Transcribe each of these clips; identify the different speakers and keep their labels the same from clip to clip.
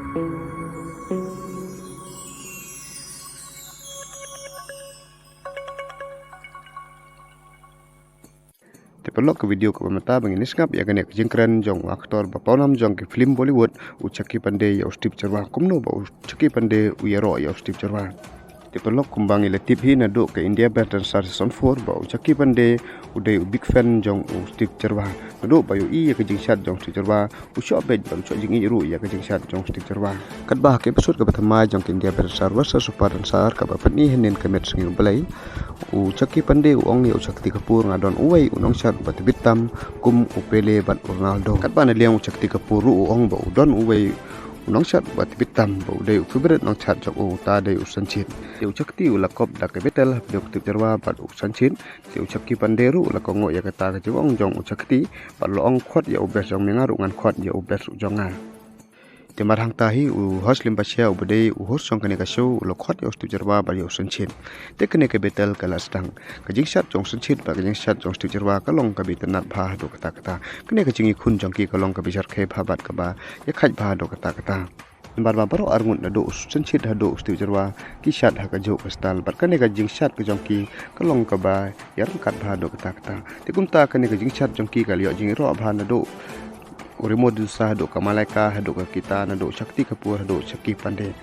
Speaker 1: Tepelok ke video ke pemeta bangin isngap ya kene kejengkren jong aktor bapaunam jong ke film Bollywood ucaki pandai ya Steve Cerwa kumno ba ucaki pandai uyaro ya Steve Cerwa. Tepelok kumbang ile tip hi nado ke India Battle Star Season 4 ba ucaki pandai udai big fan jong Steve Cerwa nado ba yu i ya kejengsat jong Steve Cerwa usyo bet ba usyo jing i ru ya kejengsat jong Steve Cerwa. Kat bah ke episode ke pertama jong ke India Battle Star versus Super Star ka ba petni henen kemet sengi belai ucaki pandai uong ya ucaki kapur ngadon uwai unong shat bat bitam kum upele bat Ronaldo kat ba na liang ucaki kapur uong ba udon uwai unong shat bat bitam ba udai favorite nong chat jok ta dai usanchin te ucaki ulakop da ke betel jok Steve Cerwa bat usanchin te ucaki pandai ru ulakongo ya kata ke jong jong ucaki bat loong khot ya ubes jong mengaru ngan khot ya ubes jonga Temar hang tahi host limpasya ubade host jong kene ka show lokhot ya Steve Cerwa ba ya usanchin te kene ke betel kala sedang kajing shat jong sanchin ba kajing shat jong Steve Cerwa kalong ka betenat bha do kata kene ka jingi khun jong ki kalong ka bijar khe bhabat ka ba ya khaj bha do kata bar baro arngun da do sanchin da do Steve Cerwa ki shat ha ka jo kastal bar kene ka jing shat ka jong ki kalong ka ba ya kat bha do kata te kumta kene ka jing shat jong ki ka liyo jing ro bha na do Urimo dusa do kamalaika do ka kita na do Shakti Kapur do Shakti Pandey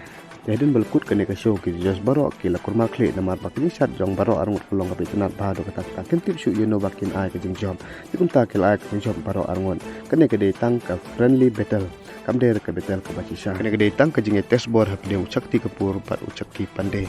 Speaker 1: Tehden belkut kene ka show ki jos baro ki la kurma khle na mar bakni shat jong baro arngut kolong ka betenat ba do kata kentip shu yuno bakin ai ka jing job tikum ta ki lai ka job baro arngut kene ka de tang ka friendly battle kam der ka battle ka bachisha kene ka de tang ka jing test bor hap de Shakti Kapur par Shakti Pandey